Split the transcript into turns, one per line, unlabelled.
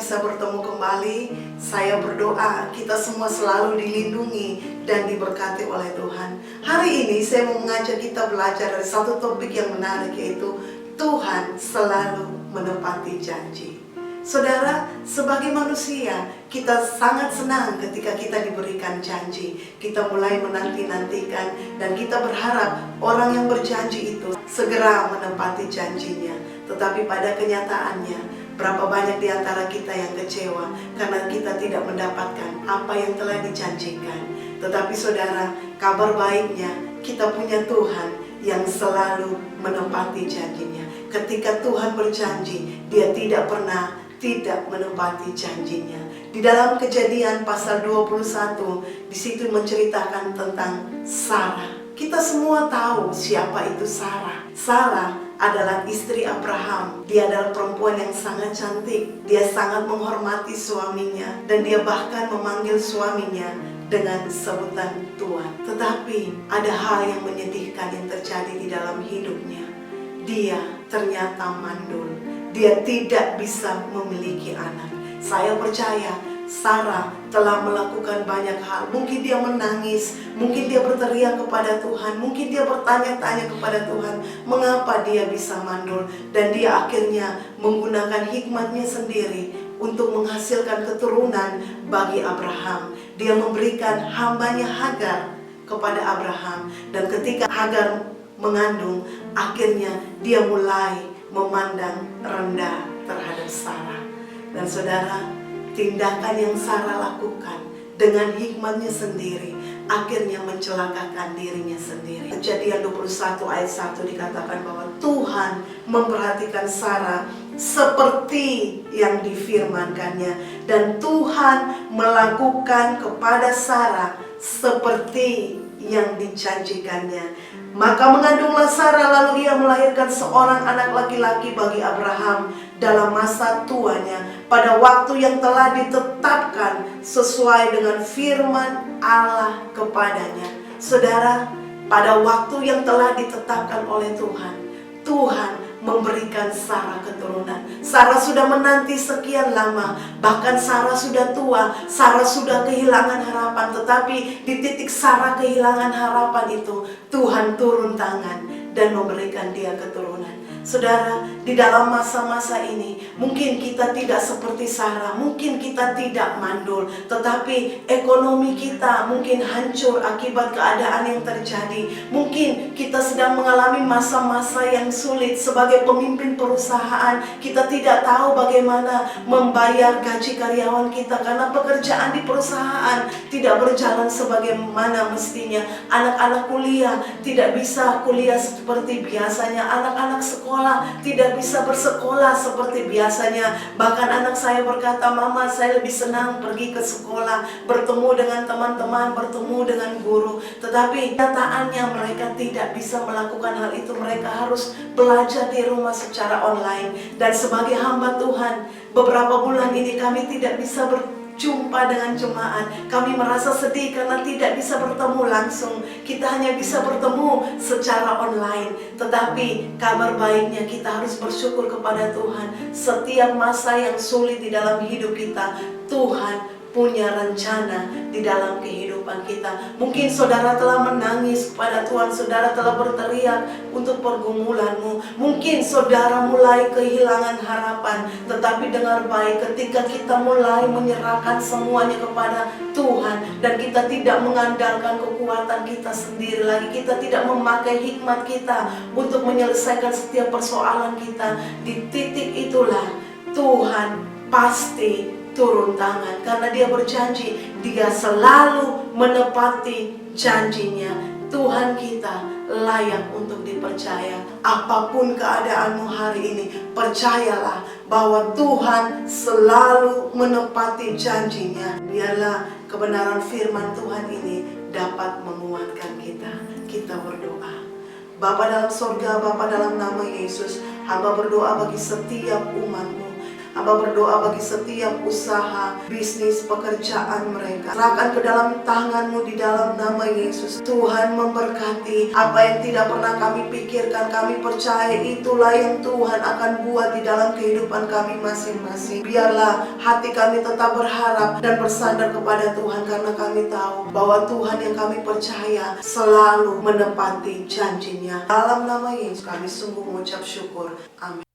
bisa bertemu kembali. Saya berdoa kita semua selalu dilindungi dan diberkati oleh Tuhan. Hari ini saya mau mengajak kita belajar dari satu topik yang menarik, yaitu Tuhan selalu menepati janji. Saudara, sebagai manusia, kita sangat senang ketika kita diberikan janji. Kita mulai menanti-nantikan dan kita berharap orang yang berjanji itu segera menepati janjinya. Tetapi pada kenyataannya, berapa banyak di antara kita yang kecewa karena kita tidak mendapatkan apa yang telah dijanjikan. Tetapi saudara, kabar baiknya kita punya Tuhan yang selalu menepati janjinya. Ketika Tuhan berjanji, Dia tidak pernah tidak menepati janjinya. Di dalam Kejadian pasal 21, di situ menceritakan tentang Sarah. Kita semua tahu siapa itu Sarah. Sarah adalah istri Abraham. Dia adalah perempuan yang sangat cantik. Dia sangat menghormati suaminya, dan dia bahkan memanggil suaminya dengan sebutan Tuan. Tetapi ada hal yang menyedihkan yang terjadi di dalam hidupnya. Dia ternyata mandul. Dia tidak bisa memiliki anak. Saya percaya Sarah telah melakukan banyak hal. Mungkin dia menangis, mungkin dia berteriak kepada Tuhan, mungkin dia bertanya-tanya kepada Tuhan mengapa dia bisa mandul. Dan dia akhirnya menggunakan hikmatnya sendiri untuk menghasilkan keturunan bagi Abraham. Dia memberikan hambanya Hagar kepada Abraham. Dan ketika Hagar mengandung, akhirnya dia mulai memandang rendah terhadap Sarah. Dan saudara, tindakan yang Sarah lakukan dengan hikmatnya sendiri akhirnya mencelakakan dirinya sendiri. Kejadian 21 ayat 1 dikatakan bahwa Tuhan memperhatikan Sarah seperti yang difirmankannya, dan Tuhan melakukan kepada Sarah seperti yang dijanjikannya. Maka mengandunglah Sarah, lalu ia melahirkan seorang anak laki-laki bagi Abraham dalam masa tuanya, pada waktu yang telah ditetapkan sesuai dengan firman Allah kepadanya. Saudara, pada waktu yang telah ditetapkan oleh Tuhan, Tuhan memberikan Sarah keturunan. Sarah sudah menanti sekian lama, bahkan Sarah sudah tua, Sarah sudah kehilangan harapan. Tetapi di titik Sarah kehilangan harapan itu, Tuhan turun tangan dan memberikan dia keturunan. Saudara, di dalam masa-masa ini mungkin kita tidak seperti Sarah, mungkin kita tidak mandul, tetapi ekonomi kita mungkin hancur akibat keadaan yang terjadi. Mungkin kita sedang mengalami masa-masa yang sulit. Sebagai pemimpin perusahaan, kita tidak tahu bagaimana membayar gaji karyawan kita karena pekerjaan di perusahaan tidak berjalan sebagaimana mestinya. Anak-anak kuliah tidak bisa kuliah seperti biasanya. Anak-anak sekolah tidak bisa bersekolah seperti biasanya. Bahkan anak saya berkata, "Mama, saya lebih senang pergi ke sekolah, bertemu dengan teman-teman, bertemu dengan guru." Tetapi kenyataannya mereka tidak bisa melakukan hal itu. Mereka harus belajar di rumah secara online. Dan sebagai hamba Tuhan, beberapa bulan ini kami tidak bisa berjumpa dengan jemaat. Kami merasa sedih karena tidak bisa bertemu langsung. Kita hanya bisa bertemu secara online. Tetapi kabar baiknya kita harus bersyukur kepada Tuhan. Setiap masa yang sulit di dalam hidup kita, Tuhan punya rencana di dalam kehidupan kita. Mungkin saudara telah menangis kepada Tuhan, saudara telah berteriak untuk pergumulanmu. Mungkin saudara mulai kehilangan harapan. Tetapi dengar baik, ketika kita mulai menyerahkan semuanya kepada Tuhan dan kita tidak mengandalkan kekuatan kita sendiri lagi, kita tidak memakai hikmat kita untuk menyelesaikan setiap persoalan kita, di titik itulah Tuhan pasti turun tangan, karena Dia berjanji, Dia selalu menepati janjinya. Tuhan kita layak untuk dipercaya. Apapun keadaanmu hari ini, percayalah bahwa Tuhan selalu menepati janjinya. Biarlah kebenaran firman Tuhan ini dapat menguatkan kita. Kita berdoa. Bapa dalam sorga, Bapa dalam nama Yesus, hamba berdoa bagi setiap umat-Mu. Hamba berdoa bagi setiap usaha, bisnis, pekerjaan mereka. Serahkan ke dalam tangan-Mu di dalam nama Yesus. Tuhan memberkati apa yang tidak pernah kami pikirkan, kami percaya itulah yang Tuhan akan buat di dalam kehidupan kami masing-masing. Biarlah hati kami tetap berharap dan bersandar kepada Tuhan, karena kami tahu bahwa Tuhan yang kami percaya selalu menepati janjinya. Dalam nama Yesus kami sungguh mengucap syukur. Amin.